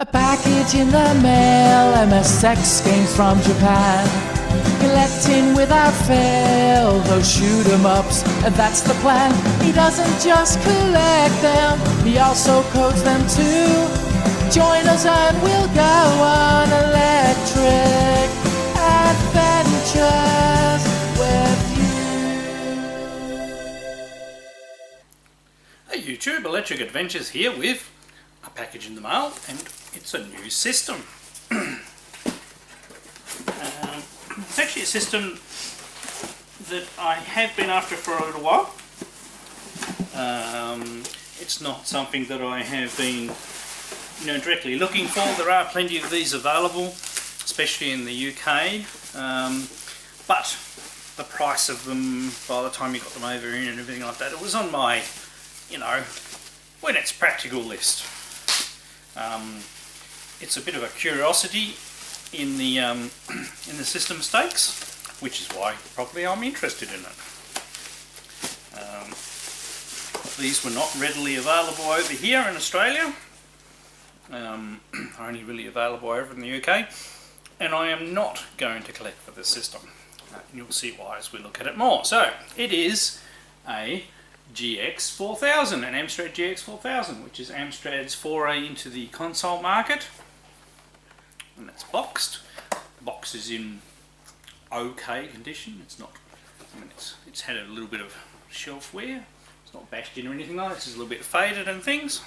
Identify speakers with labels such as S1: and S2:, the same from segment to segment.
S1: A package in the mail, MSX games from Japan. Collecting without fail, those shoot 'em ups, and that's the plan. He doesn't just collect them, he also codes them too. Join us and we'll go on electric adventures with you.
S2: Hey YouTube, Electric Adventures here with a package in the mail, and it's a new system. It's actually a system that I have been after for a little while. It's not something that I have been directly looking for. There are plenty of these available, especially in the UK, but the price of them, by the time you got them over in and everything like that, it was on my, when it's practical list. It's a bit of a curiosity in the system stakes, which is why probably I'm interested in it. These were not readily available over here in Australia. Are only really available over in the UK, and I am not going to collect for this system. You'll see why as we look at it more. So it is a GX4000, an Amstrad GX4000, which is Amstrad's foray into the console market, and it's boxed. The box is in okay condition. It's not, it's had a little bit of shelf wear. It's not bashed in or anything like that. It's just a little bit faded and things.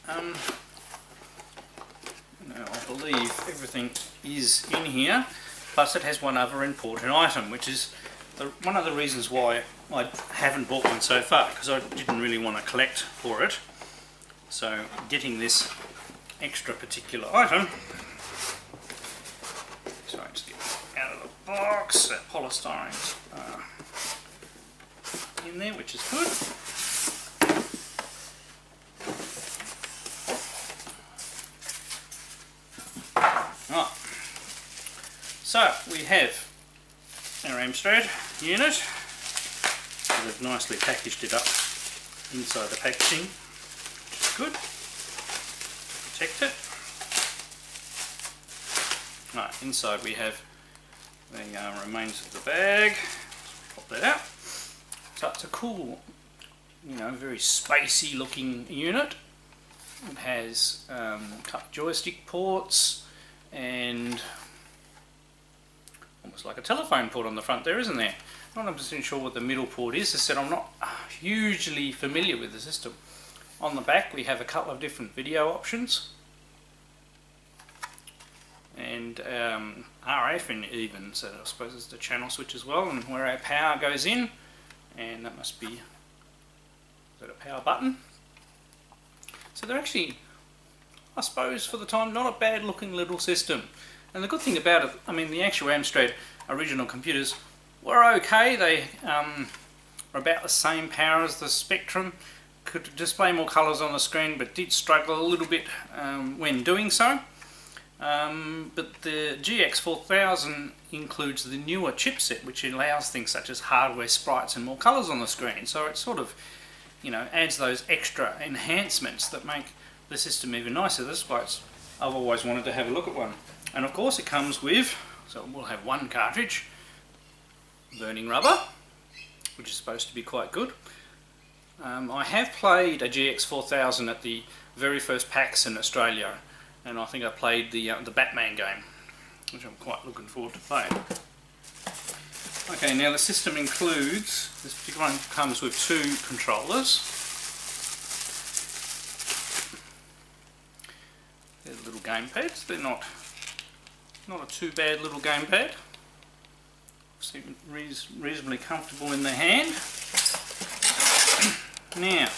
S2: Now, I believe everything is in here, plus it has one other important item, which is one of the reasons why I haven't bought one so far, because I didn't really want to collect for it. So getting this extra particular item, so I just get it out of the box. That polystyrene's in there, which is good. Right. So we have our Amstrad unit. They've nicely packaged it up inside the packaging, which is good. Protect it. Right, inside we have the remains of the bag. Pop that out. So it's a cool, very spacey looking unit. It has cut joystick ports and almost like a telephone port on the front there, isn't there? Not 100% sure what the middle port is. As I said, I'm not hugely familiar with the system. On the back we have a couple of different video options, and RF and even, so I suppose it's the channel switch as well, and where our power goes in, and that must be, is that a power button? So they're actually, I suppose for the time, not a bad looking little system. And the good thing about it, the actual Amstrad original computers were okay. They are about the same power as the Spectrum, could display more colours on the screen, but did struggle a little bit when doing so. But the GX4000 includes the newer chipset, which allows things such as hardware sprites and more colours on the screen. So it sort of, adds those extra enhancements that make the system even nicer. That's why I've always wanted to have a look at one. And of course it comes with, so we'll have one cartridge, burning rubber, which is supposed to be quite good. I have played a GX4000 at the very first PAX in Australia, and I think I played the Batman game, which I'm quite looking forward to playing. Okay, now the system includes, this particular one comes with two controllers. They're little gamepads. They're not a too bad little gamepad. Seem reasonably comfortable in the hand. Now,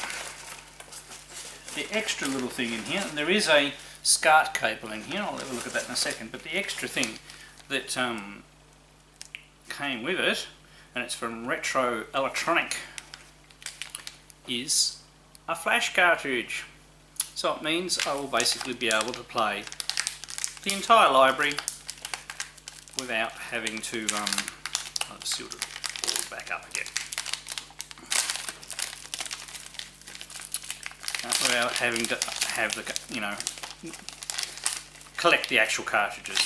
S2: the extra little thing in here, there is a SCART cable in here. I'll have a look at that in a second. But the extra thing that came with it, and it's from Retro Electronic, is a flash cartridge. So it means I will basically be able to play the entire library without having to I've sealed it all back up again. Without having to have the collect the actual cartridges,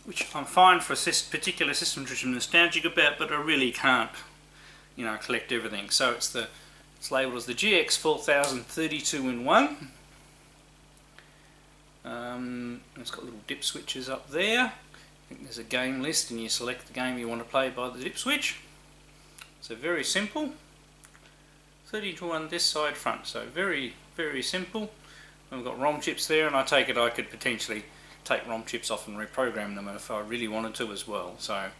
S2: which I'm fine for a particular system which I'm nostalgic about, but I really can't, you know, collect everything. So it's labelled as the GX4000 32 in 1. It's got little dip switches up there. I think there's a game list and you select the game you want to play by the dip switch. So very simple. 32 on this side front, so very simple. We've got ROM chips there, and I take it I could potentially take ROM chips off and reprogram them if I really wanted to as well. So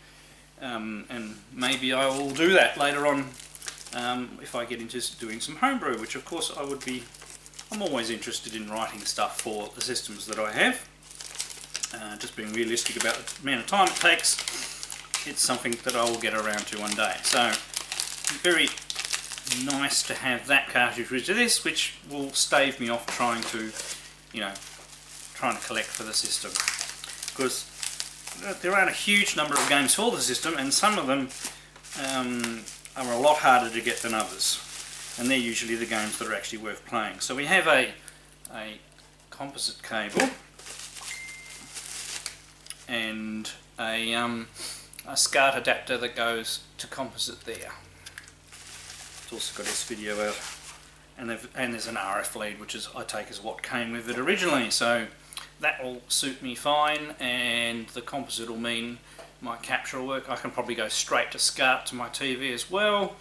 S2: and maybe I will do that later on if I get into doing some homebrew, which of course I'm always interested in writing stuff for the systems that I have. Just being realistic about the amount of time it takes, it's something that I will get around to one day. So very nice to have that cartridge with this, which will stave me off trying to collect for the system, because there aren't a huge number of games for the system, and some of them are a lot harder to get than others, and they're usually the games that are actually worth playing. So we have a composite cable and a SCART adapter that goes to composite there. It's also got this video out, and there's an RF lead, which I take as what came with it originally, so that will suit me fine, and the composite will mean my capture will work. I can probably go straight to SCART to my TV as well,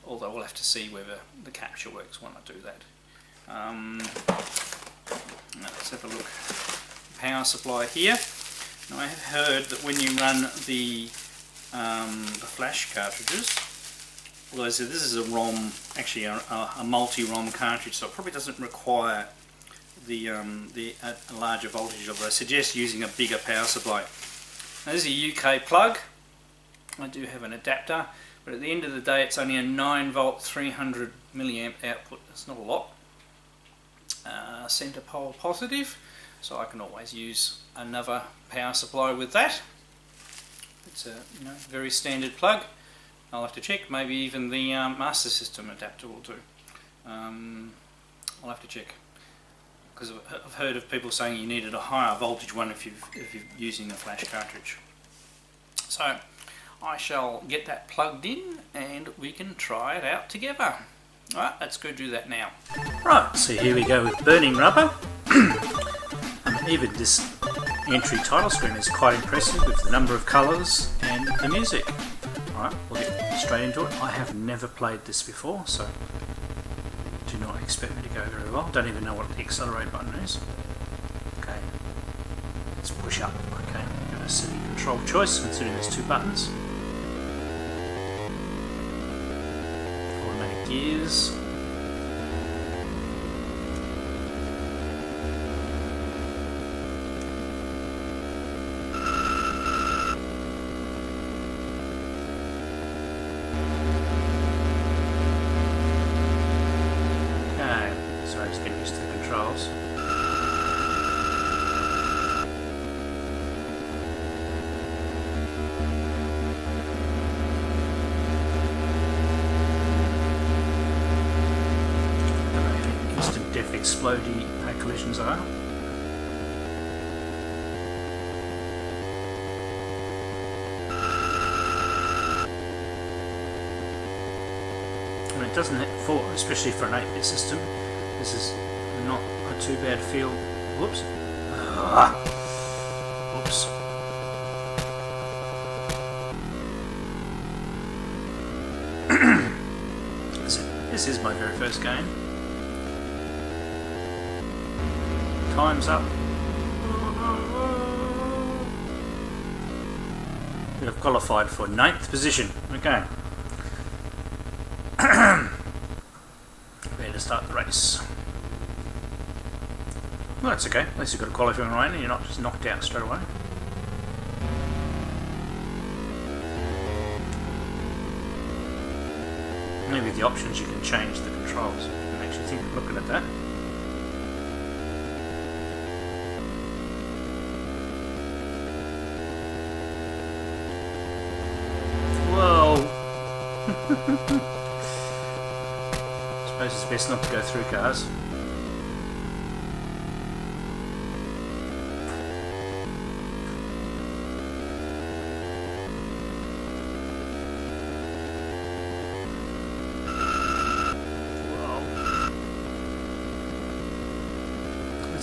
S2: although we'll have to see whether the capture works when I do that. Let's have a look. Power supply here. Now I have heard that when you run the flash cartridges, although this is a ROM, actually a multi-ROM cartridge, so it probably doesn't require a larger voltage level. I suggest using a bigger power supply. Now this is a UK plug. I do have an adapter, but at the end of the day it's only a 9 volt 300 milliamp output. That's not a lot. Centre pole positive, so I can always use another power supply with that. It's a very standard plug. I'll have to check, maybe even the Master System adapter will do. I'll have to check, because I've heard of people saying you needed a higher voltage one if you're using a flash cartridge. So I shall get that plugged in and we can try it out together. Alright, let's go do that now. Right, so here we go with burning rubber. Even this entry title screen is quite impressive with the number of colours and the music. Alright, we'll get straight into it. I have never played this before, so do not expect me to go very well. Don't even know what the accelerate button is. Okay, let's push up. Okay, give it a silly control choice considering there's two buttons. Automatic gears. Explodey collisions are. And it doesn't especially for an 8-bit system, this is not a too bad feel. Whoops. Whoops. This is my very first game. Time's up. We have qualified for 9th position. Okay. Ready to start the race. Well, that's okay. At least you've got a qualifying round and you're not just knocked out straight away. Maybe with the options you can change the controls. You can actually think of looking at that. Suppose it's best not to go through cars.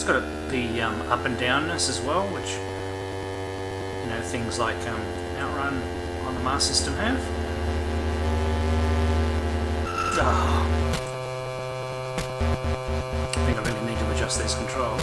S2: got the up and downness as well, which things like Outrun on the Master System have. Oh. I think I really need to adjust these controls.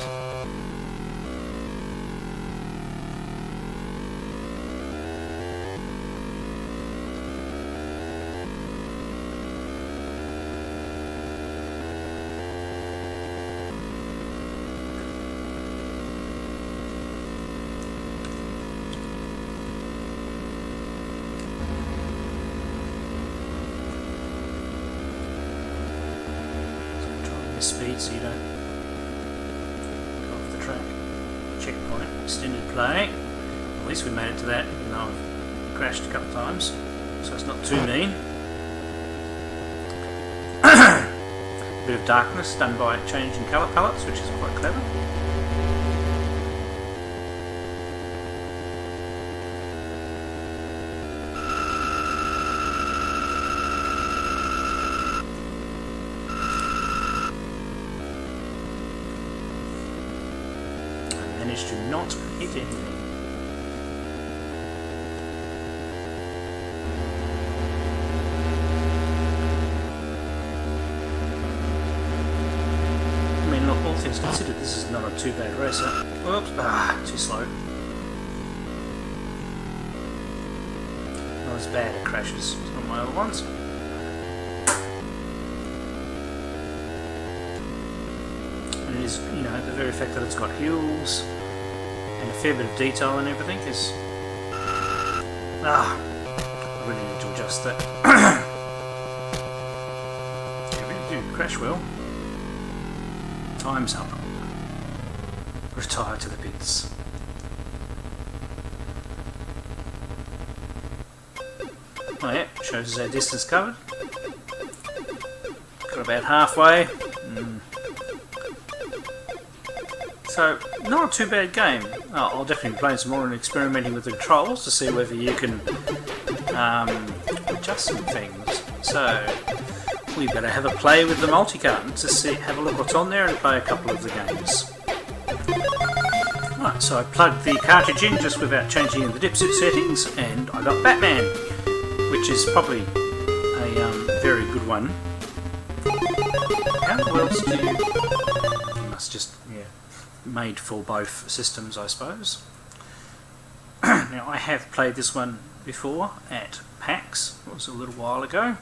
S2: Speed so you don't go off the track. Checkpoint, extended play. At least we made it to that, even though I've crashed a couple of times, so it's not too mean. A bit of darkness done by changing colour palettes, which is quite clever. Managed to not hit anything. I mean, look, all things considered, this is not a too bad racer. Oops, too slow. Not as bad at crashes as on my other ones. And it is, the very fact that it's got hills and a fair bit of detail and everything is... I really need to adjust that. I really do crash well. Time's up. Retire to the bits. Oh yeah, shows us our distance covered. Got about halfway. So, not a too bad game. I'll definitely be playing some more and experimenting with the controls to see whether you can adjust some things. So, we better have a play with the multi-cart to have a look what's on there and play a couple of the games. Right, so I plugged the cartridge in just without changing the dipset settings, and I got Batman, which is probably a very good one. How else do you... That's just, made for both systems, I suppose. Now, I have played this one before at PAX. It was a little while ago.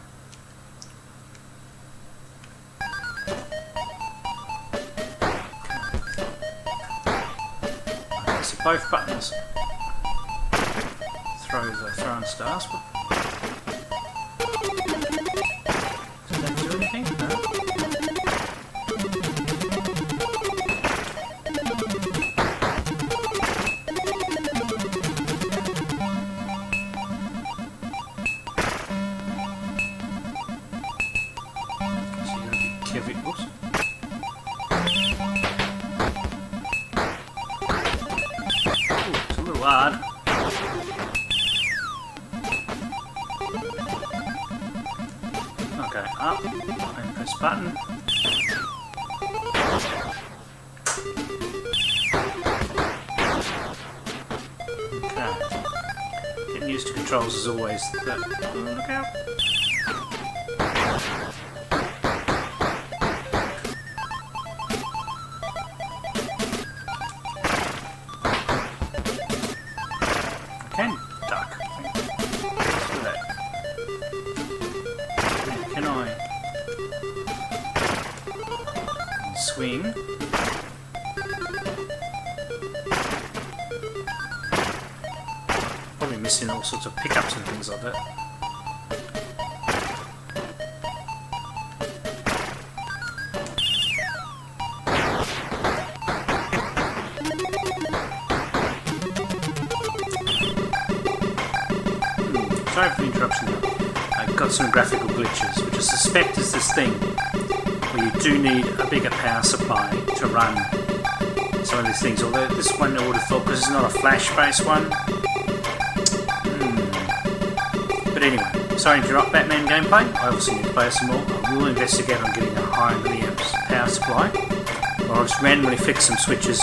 S2: Okay, so both buttons throw the throwing stars. Does that do anything? No. It's a little hard. Okay, up and press button. Okay. Getting used to controls as always. Look out. Can duck. Let's do that. Can I swing? Probably missing all sorts of pickups and things like that. Sorry for the interruption there. I've got some graphical glitches, which I suspect is this thing where you do need a bigger power supply to run some of these things. Although this one I would have thought, because it's not a flash-based one. But anyway, sorry to interrupt Batman gameplay. I obviously need to play some more. I will investigate on getting a higher milliamps power supply. Well, I'll just randomly flick some switches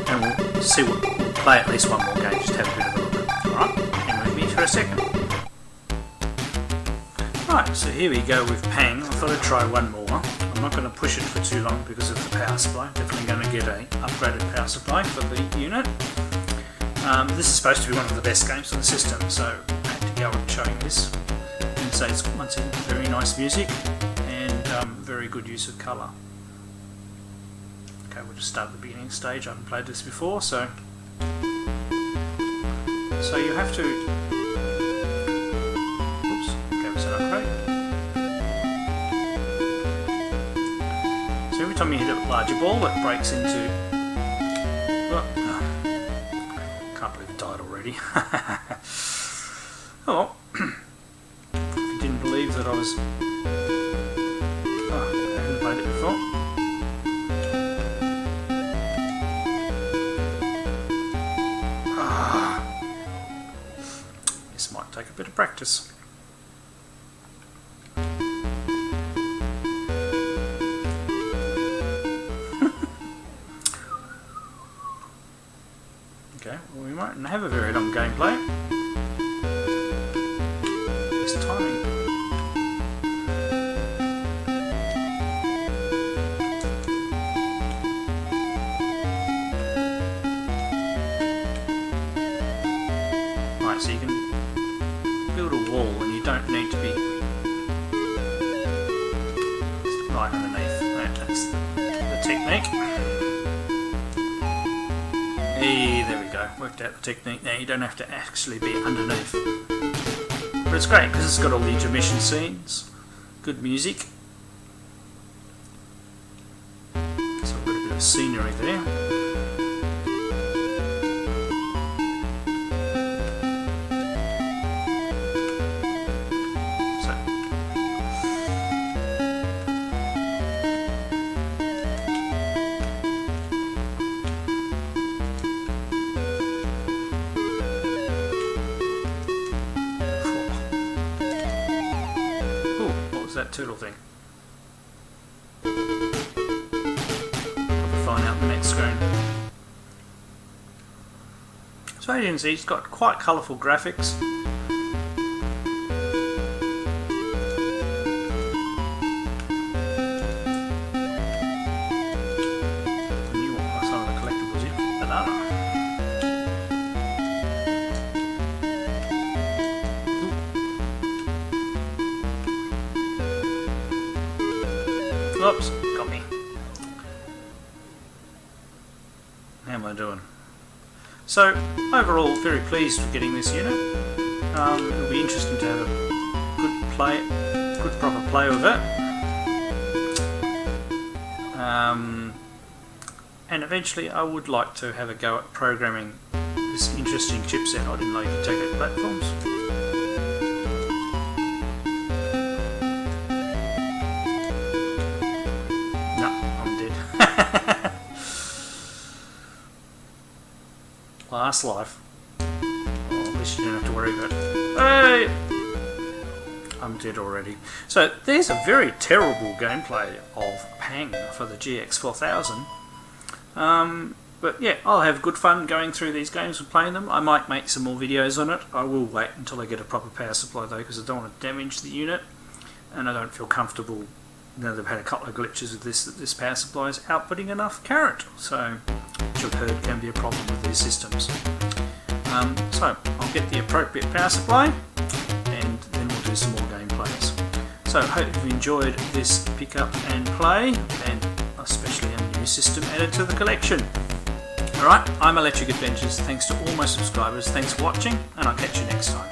S2: and we'll see we'll play at least one more game, just have a bit of a look. Alright, hang with me for a second. Right, so here we go with Pang. I thought I'd try one more. I'm not going to push it for too long because of the power supply. Definitely going to get an upgraded power supply for the unit. This is supposed to be one of the best games on the system, so I had to go and showing this. And so it's once again very nice music and very good use of colour. Okay, we'll just start at the beginning stage. I haven't played this before, so you have to. Oops, okay, it's an upgrade. So every time you hit a larger ball, it breaks into. Can't believe it died already. Oh well. If you didn't believe that I was. Oh, I hadn't played it before. This might take a bit of practice. Okay, well, we won't have a very long gameplay. It's timing. Right, so you can build a wall and you don't need to be right underneath. Right, that's the technique. Hey, there we go, worked out the technique now. You don't have to actually be underneath. But it's great because it's got all the intermission scenes, good music. So we've got a bit of scenery there. That turtle thing. Probably find out the next screen. So as you can see, it's got quite colourful graphics. The new one, some of the collectibles here. Banana. Oops, got me. How am I doing? So, overall, very pleased with getting this unit. It'll be interesting to have a good proper play with it. And eventually I would like to have a go at programming this interesting chipset. I didn't know you could take it to platforms. Last life. Well, at least you don't have to worry about it. Hey! I'm dead already. So there's a very terrible gameplay of Pang for the GX4000. But yeah, I'll have good fun going through these games and playing them. I might make some more videos on it. I will wait until I get a proper power supply though, because I don't want to damage the unit, and I don't feel comfortable. You know, they've had a couple of glitches with this, that this power supply is outputting enough current, so which I've heard can be a problem with these systems. So I'll get the appropriate power supply and then we'll do some more gameplays. So I hope you've enjoyed this pick up and play, and especially a new system added to the collection. Alright, I'm Electric Adventures. Thanks to all my subscribers, thanks for watching, and I'll catch you next time.